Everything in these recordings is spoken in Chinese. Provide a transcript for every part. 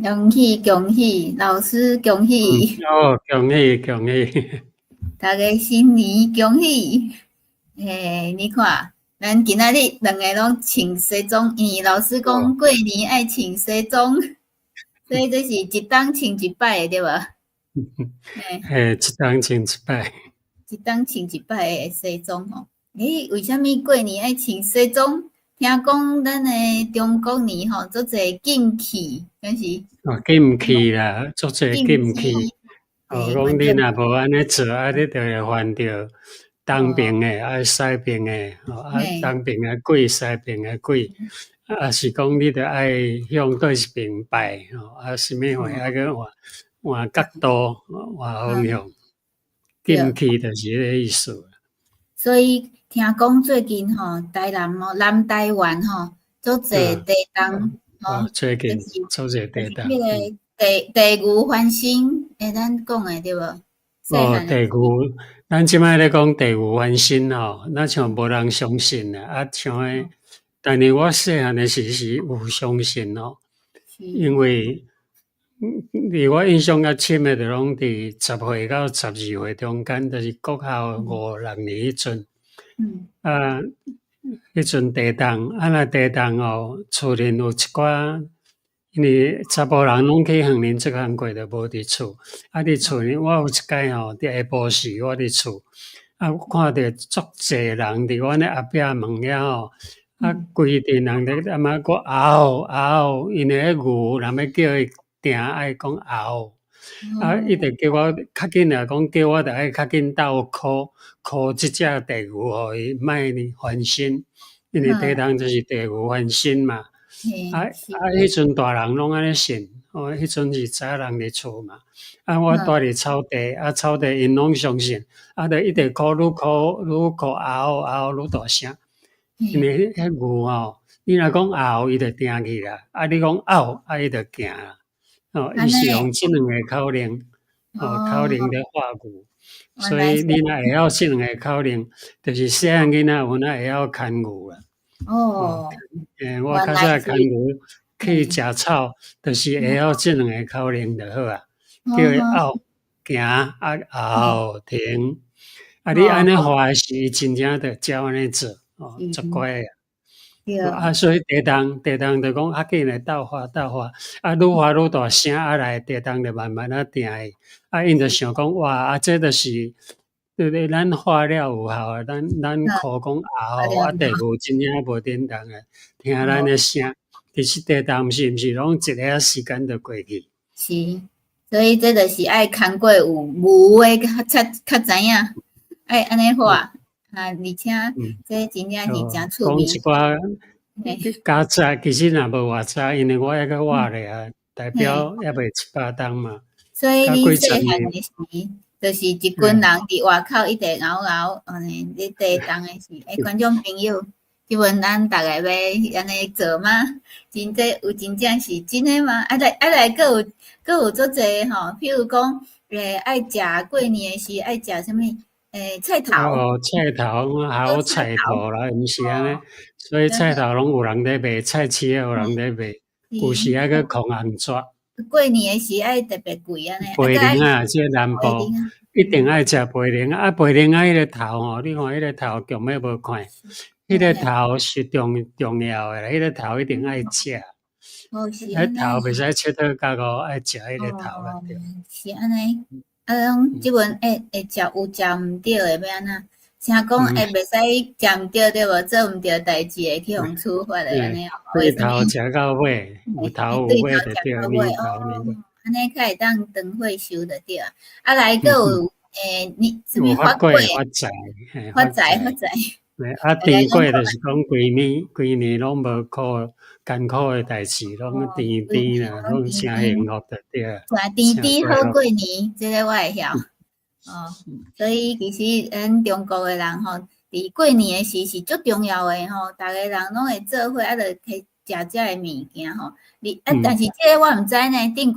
恭喜恭喜，老师恭喜，恭喜恭喜！大家新年恭喜！你看，咱今仔日两个拢穿西装，因为老师哦，讲过年爱穿西装，所以这是一冬穿一摆的，对无？诶，一当千一摆。一冬穿一摆的西装吼。为虾米过年爱穿西装？听讲咱的中国年吼，足侪禁忌，但是进毋去啦，足侪禁忌，进毋去。讲你反正若无安尼做，你就会犯着东哦，边诶，西边诶，嘿，东边诶鬼，西边诶鬼，是讲你着爱向对一边拜，啥物话哦，去换角度，换方嗯，向，进毋对。去就是迄个意思。所以听讲最近吼，台南吼、南台湾吼，足侪嗯，地动吼，最近就是做者地动，迄个地牛翻身，咱讲诶对无？细汉诶地时牛，咱即摆咧讲地牛翻身吼，咱像无人相信啊，像候，诶，但是我细汉诶时是有相信哦，是，因为伫我印象较深诶，就拢伫10岁到12岁中间，就是国校嗯5、6年迄阵，嗯啊，迄阵地动，若地动哦，厝内有一寡。因为查甫人拢去乡邻这项过，着无伫厝。伫厝呢，我有一摆吼，伫下晡时我伫厝，我看着足济人伫阮咧后壁门遐吼，嗯，规阵人咧阿妈个嗷嗷，因为迄牛若要叫伊定爱讲嗷，伊哦，着叫我较紧来讲，叫我着爱较紧斗箍即只地牛，互伊莫呢翻身，因为地好，动就是地牛翻身嘛。嘿，是，迄阵大人拢安尼信，迄阵是知影人伫厝嘛。我住好，伫草地，草地因拢相信，着一直哭，愈哭嗷嗷愈大声。因嘿，为迄牛吼，你若讲嗷，伊着定去啦；你讲嗷，伊着行啦。伊安尼，是用即两个口令，口令哦，咧发牛。所原来是，以你若会晓即两个口令，就是细汉囡仔有哪会晓牵牛啦。哦，哦，我原来是，较早牵牛去嘿，食草，就是会晓即两个口令就好啊。叫伊好好，拗行嘿，后停。你安哦，尼画诶时，伊真正着照安尼做，足是，乖诶。对，所以地动着讲紧来斗发，愈发愈大声，来地动着慢慢定去。因着想讲哇，这着是对对，咱发了有效啊，咱好，靠讲啊对，地牛真正无叮当诶，听咱哦。诶声，其实地动毋是拢一个时间就过去。是，所以这就是爱看过有牛诶，较知影，爱安尼嗯画而且嗯，这真正是真趣讲一味。寡嘿，加早，其实若无偌早，因为我还佫活咧啊，代嘿，表还未7、8冬嘛，所以到你细几十年。汉诶时，就是一群人嗯伫外口一直嗷嗷，安尼咧地动诶时，观众朋友，请问咱逐个要安尼做吗？真正是真诶吗？来，佫有足济吼，譬如讲，爱食过年诶时爱食啥物？菜头，菜头好菜头，菜头啦，毋是安尼，哦，所以然后菜头拢有人咧卖，菜市也有人咧卖，有时还佫空红纸。过年诶时爱特别贵安尼，培佮爱玲啊，即个南部过年啊，一定爱食培玲啊，培玲啊，迄个头吼，你看迄个头强要无看，迄个嘿，头是重要诶，迄个头一定爱食，哦是安尼，迄头袂使切到甲五，爱食迄个头啦，哦对。是安尼，拢嗯即阵会食有食毋着诶要安怎？听讲嗯，会袂使食毋着对无？做毋着代志会去互处罚诶安尼，为什物？对头食到尾，有头有对头尾就对，食到尾，年头年尾。安尼才会当长岁寿着对啊。来佫嗯嗯，有你什物有发粿发粿、发财，嘿发发财。财发财，大家甜拢粿就是讲规年拢无艰苦诶代志，拢甜规年甜啦，拢拢甜甜，诚幸福着对啊，甜甜诚甜好快乐。过年，这个我会晓。所以其实咱中国诶人吼，伫过年诶时是足重要诶吼，逐个人拢会做伙着摕食遮诶物件吼。但嗯，是这个我毋知呢，顶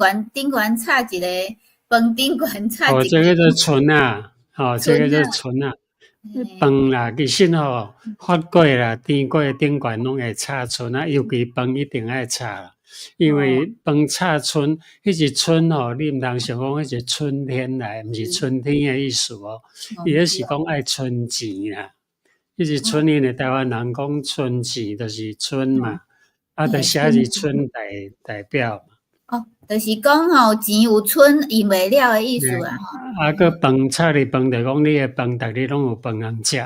悬插一个饭顶悬插一这个支叫春啊，这个叫春啊，春啊。嘿，饭啦，其实发粿啦、甜粿顶悬拢会插春啊，尤其饭一定爱插啦。因为饭插春，迄是春吼，你毋通想讲迄是春天来，毋是春天诶意思哦。伊迄是讲爱春钱啦，迄是春因为台湾人讲春钱，就是春嘛，就写是春代表嘛。就是讲吼，钱有剩用袂了诶意思啦吼。个饭插哩饭，就讲你诶饭，逐日拢有饭通食，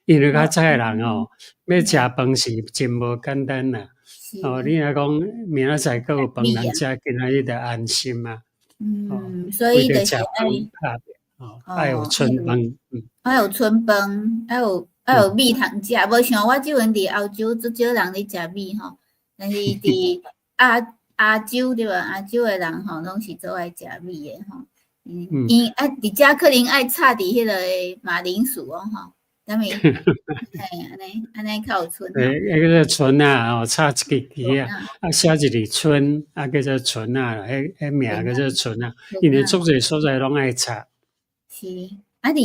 因为较早诶人吼，要食饭是真无简单啦。你若讲明仔载阁有饭通食，今仔日就安心嘛。所以就是爱有春饭，爱有春饭，爱有米通食。无像我即阵伫澳洲，足少人咧食米吼，但是伫亚洲对吧？亚洲诶人吼，拢是做爱食米诶吼。因伫遮可能爱插伫迄个马铃薯哦吼，啥物？安尼较有春。叫做春啊，插一支旗啊，写一字春叫做春啊，迄名叫做春啊，因为足侪所在拢爱插。是，而且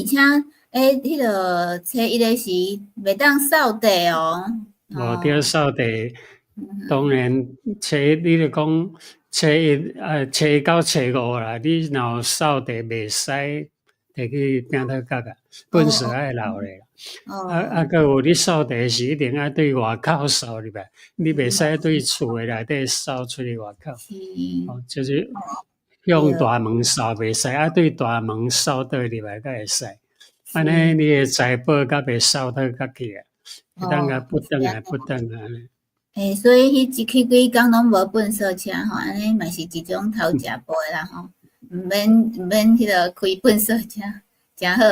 迄个初一诶时袂当扫地哦。无得扫地，当然初一你著讲初一到初五啦，你若有扫地袂使摕去摒头角啊，粪扫爱留咧。佮有你扫地时一定爱对外口扫入来，你袂使对厝诶内底扫出去外口。就是向大门扫袂使，对大门扫倒入来才会使。安尼你诶财宝甲袂扫倒角去啊。会当甲不转来安尼。所以迄几工拢无粪扫车吼，安尼嘛是一种偷食步诶啦吼，毋免迄个开粪扫车，诚好。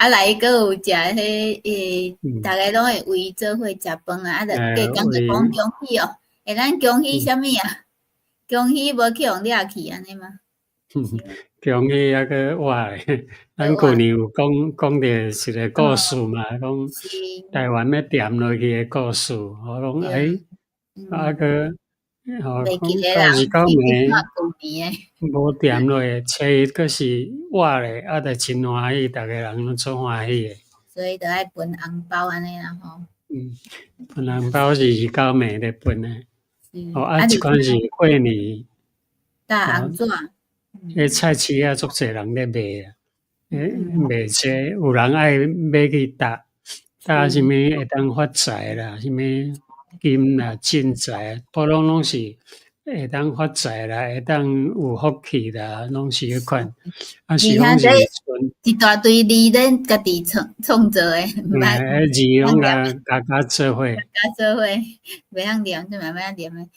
来个有食迄逐个拢会围做伙食饭啊，着加讲着讲恭喜哦，咱恭喜啥物啊？恭喜无去互掠去安尼吗？恭喜个活咧！咱旧年有讲着一个故事嘛，讲台湾要掂落去诶故事，我讲个99年无掂落去，初一阁是活咧，着真欢喜，逐个人拢做欢喜诶。所以着爱分红包安尼啦吼。分红包是29暝咧分诶。即款是过年。搭红纸。迄菜市啊，足侪人咧卖啊，卖车，有人爱买去搭啥物会当发财啦，啥物金啦、进财，普通拢是会当发财啦，会当有福气啦，拢是迄款。是拢是一大堆字咱家己创造诶，字拢加做伙，袂晓念，就慢慢念诶。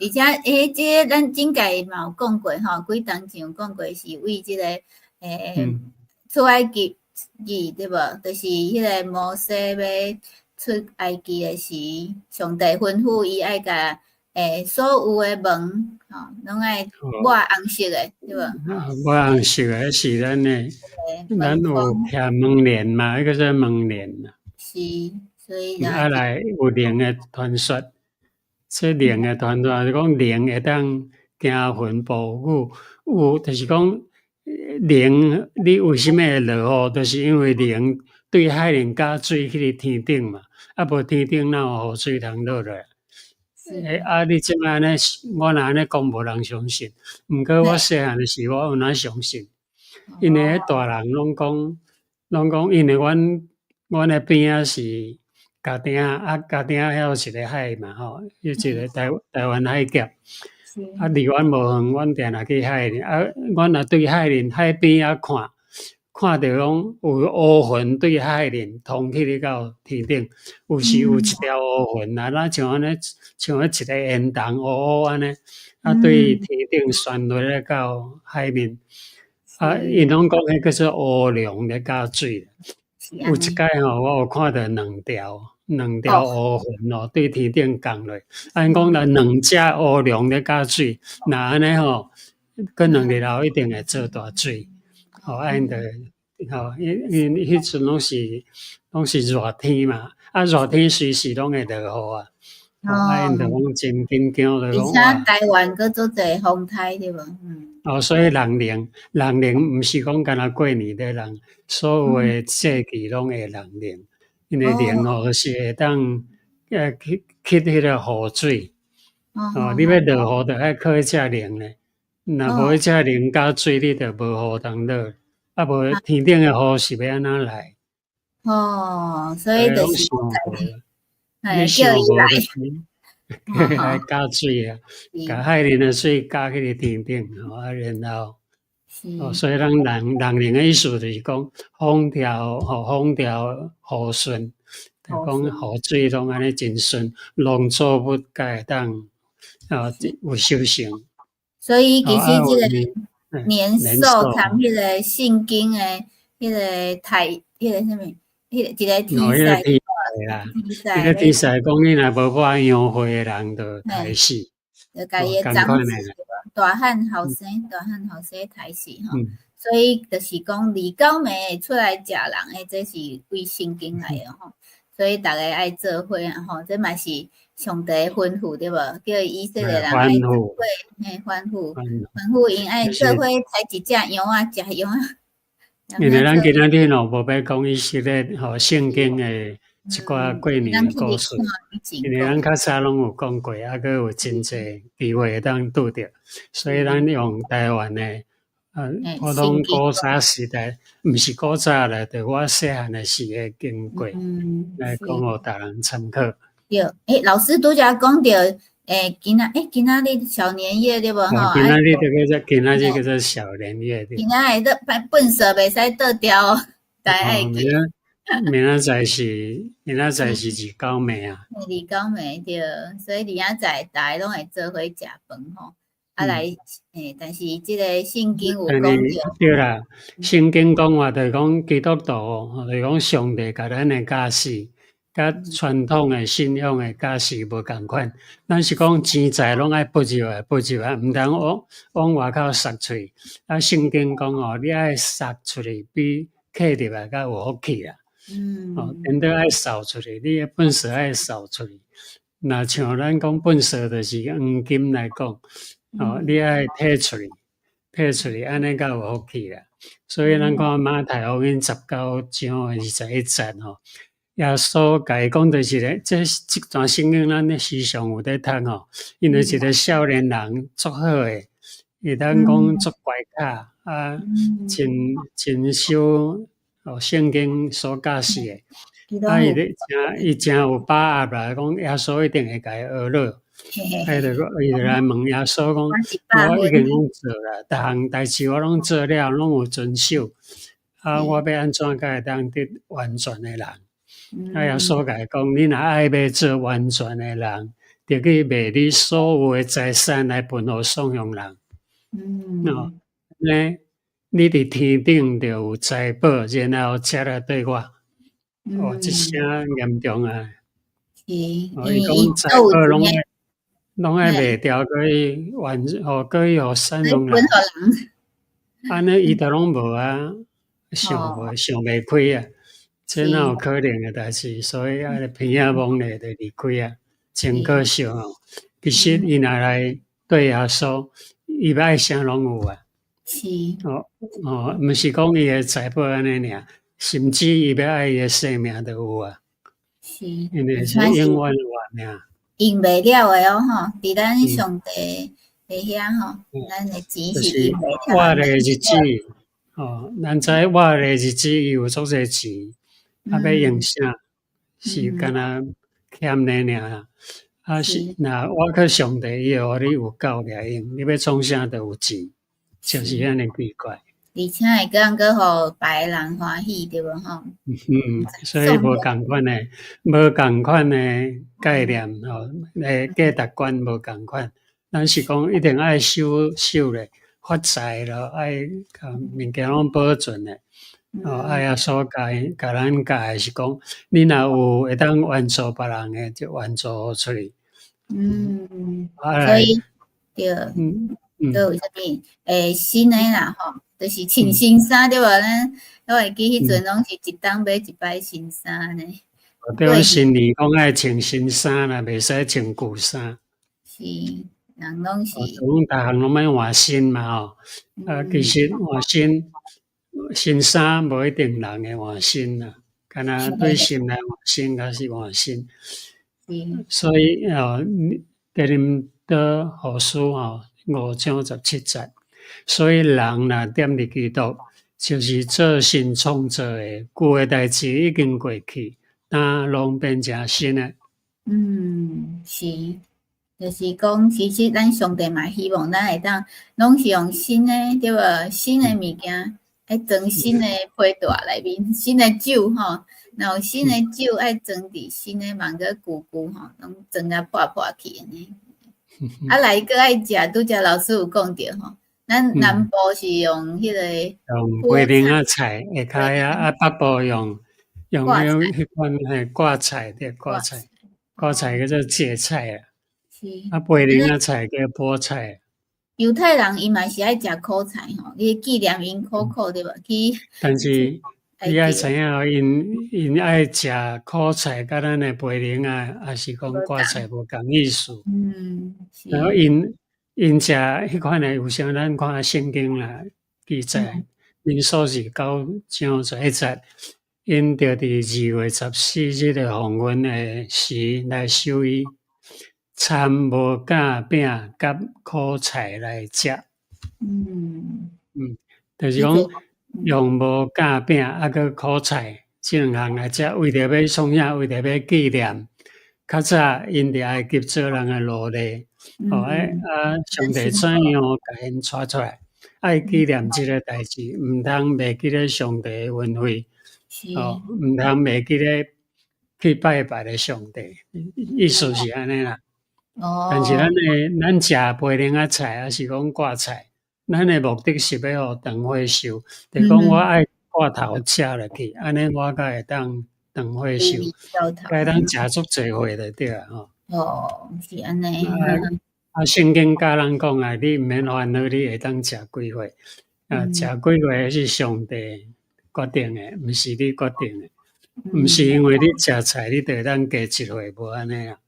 而且即咱顶届嘛有讲过吼，几当前有讲过是为即个出埃及记对无？就是迄个摩西要出埃及诶时，上帝吩咐伊爱甲所有诶门吼，拢爱抹红色诶，对无？抹红色诶是咱诶，咱有徛门帘嘛，迄个做门帘啦。是，所以来有灵诶传说。这灵诶传说是讲灵会当行魂步有就是讲灵，你为什么会落雨？就是因为灵对海灵加水去天顶嘛，无天顶哪有雨水通落来？你即摆安尼，我若安尼讲无人相信。毋过我细汉诶时，我有哪相信？因为大人拢讲，因为阮诶边仔是。家丁家丁遐有一个海嘛吼，一个台湾海峡，离阮无远，阮定定去海里。阮若对海里海边看着讲有乌云对海里通起到天顶，有时有一条乌云啊，咱像安尼，像一个烟筒乌安尼，对天顶旋落来到海面，因拢讲迄个做乌龙咧加水。有一届吼，我有看到两条乌云哦，对天顶降落。按讲若两只乌龙咧加水，若安尼吼，过2日后一定会做大水。安着因迄阵拢是热天嘛，热天随时拢会落雨啊。因着讲真紧张，就讲而且台湾佫足侪风台对无？所以人灵毋是讲干那过年的人，所有诶节气拢会人灵，因为灵是会当去迄个雨水，你要落雨就爱靠遮冷咧，若无遮冷加水，你就无雨通落，啊无天顶诶雨是要安怎来？所以就是拢想无，你叫伊想无就是来，爱加水啊，甲海面诶水加去天顶，然后所以人灵诶意思就是讲风调雨顺，就讲雨水拢安尼真顺，农作物才会当有收成。所以其实即个年兽寿看迄个圣经诶，迄个迄个什么，迄个一个题迄个材，天灾啦，迄个天灾讲你若无把养花诶人就刣死，就甲伊诶长子大汉后生刣死吼。所以就是讲二九暝会出来食人诶，这是为圣经来诶吼。所以逐个爱做伙啊吼，这嘛是上帝吩咐对无？叫以色列人爱做伙，吩咐因爱做伙采一只羊啊，食羊啊。因为咱今仔日无要讲以色列圣经诶一寡过年诶故事，因为咱较早拢有讲过，佮有真济机会会当拄着，所以咱用台湾诶普通古早时代，毋是古早啦，就我细汉诶时诶经过来讲，互大人参考。对，老师拄则讲着，今仔日小年夜对无吼？今仔日叫做小年夜。今仔会倒粪扫袂使倒掉哦，大家爱记。明仔载是二九暝啊。二九暝对，所以二仔载大家拢会做伙食饭吼。来，但是即个圣经有讲着。对啦，圣经讲话就是讲基督徒就是讲上帝甲咱诶假释，甲传统诶信仰诶假释无共款。咱是讲钱财拢爱不入来，毋通往外口撒出去。圣经讲你爱撒出去，比摕入来较有福气啦。真得爱扫出去，你诶本事爱扫出去。若像咱讲本事，就是黄金来讲。你爱退出去，安尼较有福气啦。所以咱看马太福音19章21节耶稣甲伊讲就是咧，即段圣经咱时常有咧读因为一个少年人足好诶，伊当讲足乖巧真守圣经所教示诶。伊真有把握啦，讲耶稣一定会甲伊学落。伊就来问耶稣讲：我已经拢做啦，逐项代志我拢做了，拢有遵守。我要安怎才会当得完全诶人？耶稣甲伊讲：你若爱要做完全诶人，着去卖你所有诶财产来分互送养人。你伫天顶着有财宝，然后才来对我。这声严重啊！伊讲财宝拢爱卖掉，可以互善良人。安尼伊都拢无啊，想袂开啊，这哪有可能诶代志？所以偏仔蒙咧就离开啊，真可惜哦。其实伊若来对耶稣，伊要爱啥拢有啊。毋是讲伊诶财宝安尼尔，甚至伊要爱伊诶生命都有啊。因为是永远活命。用袂了诶吼，伫咱上帝诶遐吼，咱诶钱是用袂了。活诶日子咱知活诶日子伊有足侪钱，要用啥？是干那欠你尔是若我去上帝伊会互你有够来用，你要创啥都有钱，就是安尼奇怪。而且会搁互别人欢喜，对无吼？所以无共款诶概念价值观无共款。咱是讲一定爱守咧，发财咯，爱物件拢保存诶。爱耶稣甲咱教诶是讲，你若有会当援助别人诶，就援助出去。所以对，都有啥物新诶啦吼。就是穿新衫对无？我会记迄阵拢是一冬买一摆新衫呢。对，新年讲爱穿新衫啦，袂使穿旧衫。是，人拢是。逐项拢要换新嘛其实换新衫无一定人会换新啦，干那对心来换新，还是换新。所以得互书5章17节，所以人若踮伫基督，就是做新创造的，旧的代志已经过去，但拢变成新的。是，就是讲，其实咱上帝嘛希望咱会当，拢是用新的对无？新的物件，爱装新的批大内面，新的酒吼，然后新的酒爱装伫新的网个旧旧吼，拢装甲破去安尼。来个爱食，拄则老师有讲着吼，咱南部是用迄个用龟苓仔菜，下骹啊北部用迄款挂菜的挂菜叫做芥菜啊，龟苓仔菜叫菠菜。犹太人伊嘛是爱食苦菜吼，伊纪念因苦对无？但是你爱知影因爱食苦菜，甲咱的培灵也是讲挂菜无共意思。然后因食迄款的，有像咱看圣经啦记载，民数29章11节，因着伫2月14日的黄昏的时来收伊，掺无甲饼甲苦菜来食。就是讲用无甲饼佮苦菜即两项来食，为着要创啥？为着要纪念较早因伫埃及做人的奴隶，上帝怎样甲因带出来？爱纪念即个代志，毋通袂记咧上帝的恩惠，毋通袂记咧去拜别的上帝，意思是安尼啦。但是咱食培灵仔菜，还是讲挂菜，咱的目的是要互长岁寿，就讲我爱挂头吃落去，安尼我才会当长岁寿，才会当食足侪岁就对啊吼。是安尼。圣经教人讲啊，你毋免烦恼，你会当食几岁？食几岁是上帝决定的，毋是你决定的，毋是因为你食菜，你就会当加1岁，无安尼啊。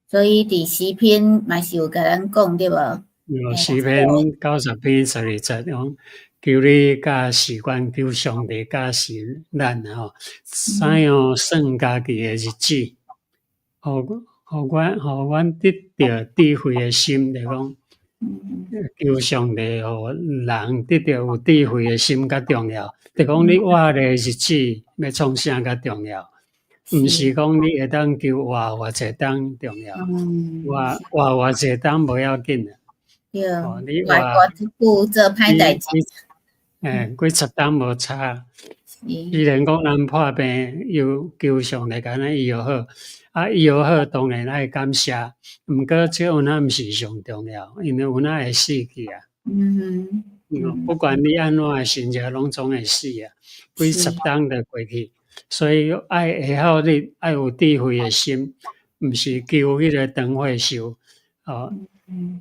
所以伫诗篇嘛是有甲咱讲对无？诗篇90篇12节讲，求你甲时间，求上帝甲是咱吼，怎样算家己的日子？互阮得到智慧的心，就讲求上帝互人得到有智慧的心较重要。就讲你活的日子要创啥较重要？毋是讲你会当求活偌济当重要，活偌济当无要紧啦。你活做歹代志，几十当无差。既然讲咱破病，又求上帝甲咱医好好，医好当然爱感谢，毋过这有哪毋是上重要，因为有哪会死去啊。不管你安怎身体拢总会死啊，几十当就过去。所以爱会晓你爱有智慧的心，毋是求迄个长岁寿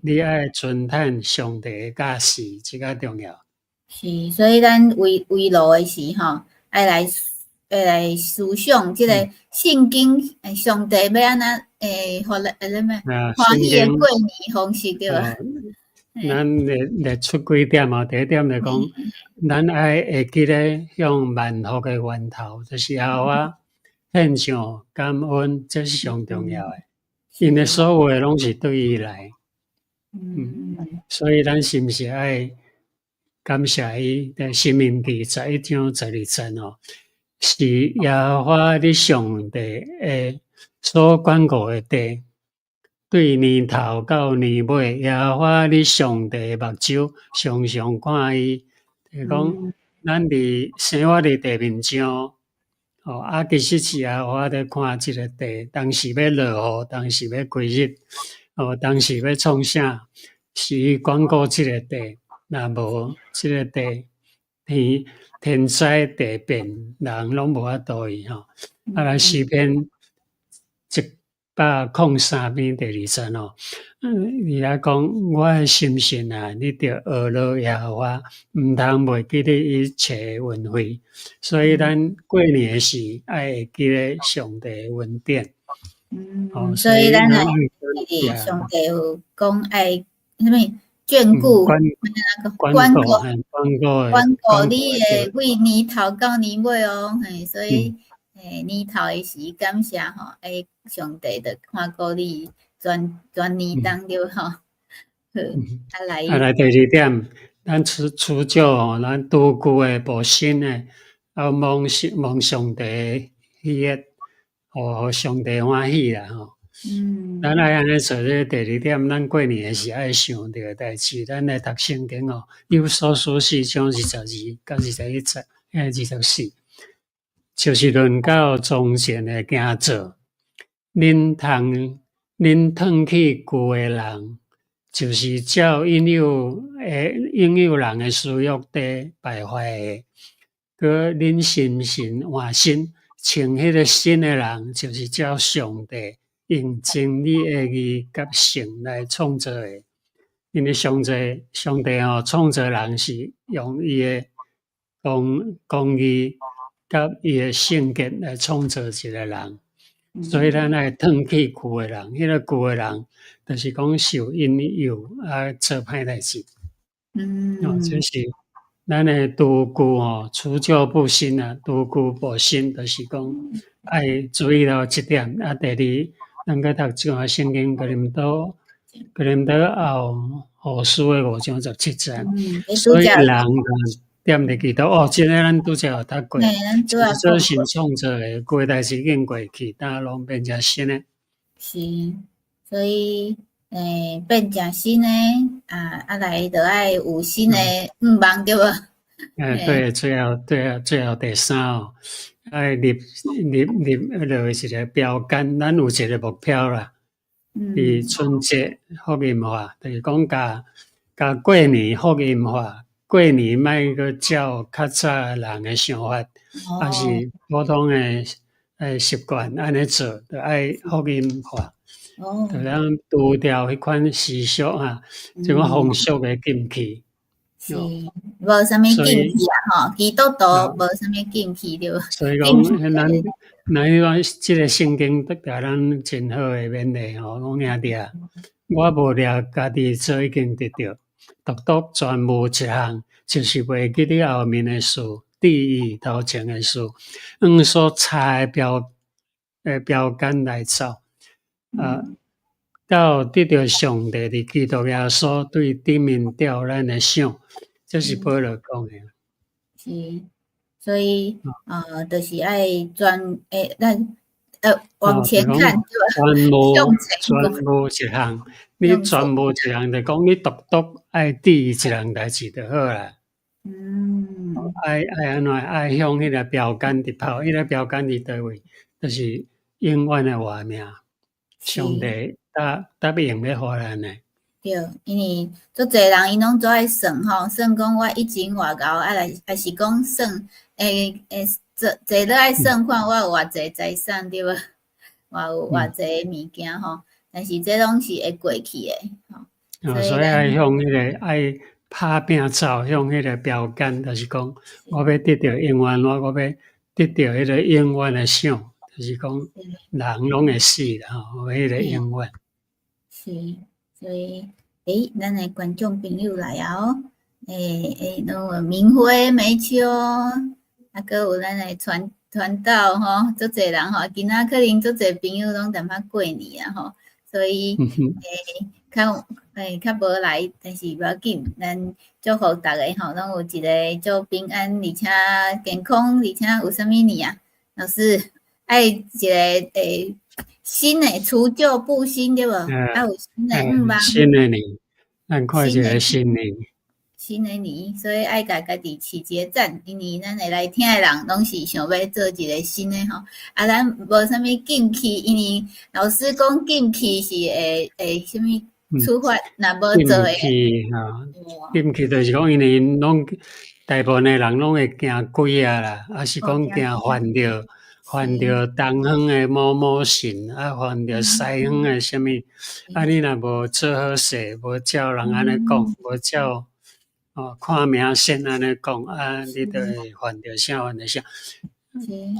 你爱尊叹上帝的教示，这较重要。是，所以咱围炉的时吼，爱来思想即个圣经，上帝要安怎互欢喜的过年方式对吧？咱列出几点第一点就讲，咱爱会记咧向万福的源头，就是耶和华献上感恩，这是上重要的。因为所有的拢是对伊来，所以咱是毋是爱感谢伊？在申命记11章12节是耶和华你上帝的所管顾的地。对年头到年尾，耶和华你上帝目睭常常看伊，就是讲咱伫生活伫地面上，其实是耶和华伫看即个地，当时要落雨，当时要开日，当时要创啥，是伊管顾即个地，若无即个地天灾地变，人拢无法度伊来诗篇103篇第2节伊来讲，我的心神啊，你着学了耶和华，毋通袂记咧一切恩惠。所以咱过年的时爱会记咧上帝的恩典。所以咱爱记咧上帝有讲爱什么眷顾、关顾你的为年头到年尾所以年头的时感谢上帝的看顾你，全年当对吼。好，来第二点，咱除旧吼，咱拄旧诶、无新诶，望上帝喜悦，互上帝欢喜啦吼。咱爱安尼做咧，第二点，咱过年诶时爱想着代志，咱来读圣经哦，有所书4章22到21节，24，就是论到从前诶行做，恁褪去旧诶人。就是照应有人的私欲地败坏的，佮恁心换新，穿迄个新的人，就是照上帝用真理的义甲性来创造的。因为上帝创造人是用伊的公义甲伊的性格来创造一个人。所以咱爱褪去旧的人，迄个旧的人，就是讲受引诱做歹代志。这是咱的拄旧吼，除旧布新啊，拄旧补新，就是讲爱注意到这点。第二，咱个读这个圣经，格林多后书的5章17节，所以人点入去都即个咱拄则有读过，做新创造的过代志已经过去，但拢变成新的。是，所以变成新的来就爱有新的望对无？对，最后第三哦，爱立落一个标杆，咱有一个目标啦。伫春节福音化，就是讲甲过年福音化。过年莫阁照较早人诶想法，还是普通诶习惯安尼做，着爱福音化，着咱除掉迄款习俗啊，即款风俗诶禁忌。是，无啥物禁忌啊，吼，基督徒无啥物禁忌对。所以讲，咱即个圣经得甲咱真好诶勉励吼，讲兄弟啊，我无了家己做已经得着。独全无一项，就是袂记你后面的事，地狱头前的事，用所差的标杆来走。到得到上帝的基督耶稣对顶面吊咱的像，这是保罗讲的。是，所以就是爱咱往前看，全无一项，你全无一项，就讲你独爱第一项代志就好啦。爱安怎爱向迄个标杆直跑，迄个标杆伫倒位，就是永远的活命。上帝答应要互咱的。对，因为足侪人因拢做爱算吼，算讲我一前偌高，还是讲算坐落爱算看我有偌济财产对无？我有偌济物件吼，但是这拢是会过去的吼。所以爱向迄个爱拍拼走，向迄个标杆，就是讲我要得到永远，我要得到迄个永远的想，就是讲人拢会死啦吼，迄个永远。是，所以咱的观众朋友来啊哦，拢有明花美秋，阁有咱的传道吼，足侪人吼，今仔可能足侪朋友拢淡薄过年啊吼，所以较无来，但是无要紧，咱祝福大家吼，拢有一个足平安，而且健康，而且有啥物年啊？老师爱一个新的除旧布新对无？有新的望。新的年，咱看一个新年。新的年，所以爱家己饲一个赞，因为咱会来听的人拢是想要做一个新的吼。咱无啥物禁忌，因为老师讲禁忌是会啥物处罚，若无做的。禁忌就是讲，因为拢大部分的人拢会惊鬼啊啦，还是讲惊犯着东方的某神，犯着西方的啥物，你若无做好势，无照人安尼讲，无照看名先安尼讲，你就会犯着啥。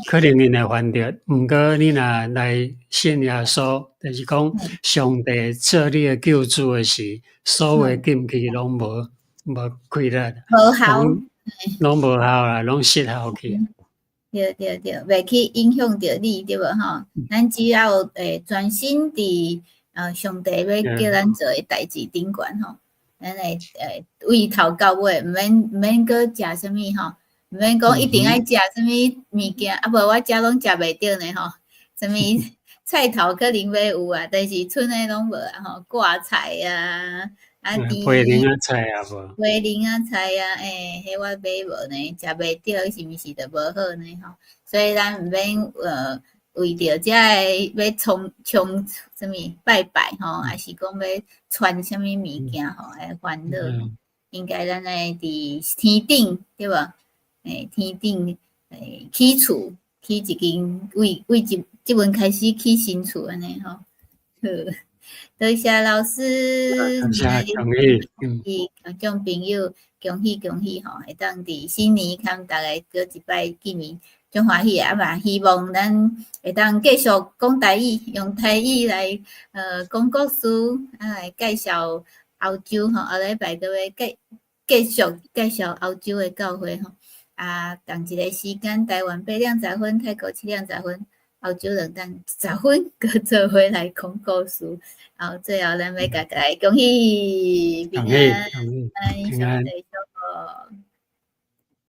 可能你会犯着，毋过你若来信耶稣，就是讲上帝做你的救主的时，所有禁忌拢无开力，无效，拢无效啦，拢失效去。对，袂去影响着你，对无吼？咱只要专心伫上帝要叫咱做诶代志顶悬吼，咱会为头到尾，毋免搁食啥物吼，毋免讲一定爱食啥物物件，啊无我遮拢食袂着呢吼，啥物菜头可能要有啊，但是剩诶拢无啊吼，挂菜啊，培林啊菜啊无，培林啊菜啊，迄我买无呢，食袂着，是毋是就无好呢吼？所以咱毋免为着遮个要冲啥物拜拜吼，还是讲要传啥物物件吼来烦恼，应该咱来伫天顶对无？天顶起厝，起一间为即阵开始起新厝安尼吼。好，多谢老师，感谢恭喜观众朋友，恭喜恭喜吼！会当伫新年看大家过一摆见面，真欢喜啊嘛！希望咱会当继续讲台语，用台语来讲故事，来介绍欧洲吼。后礼拜都会继续介绍欧洲的教会吼。同一个时间，台湾8:30分，泰国7:30分。澳洲人等10分，搁做回来讲故事。最后咱要甲大家恭喜平安，平安。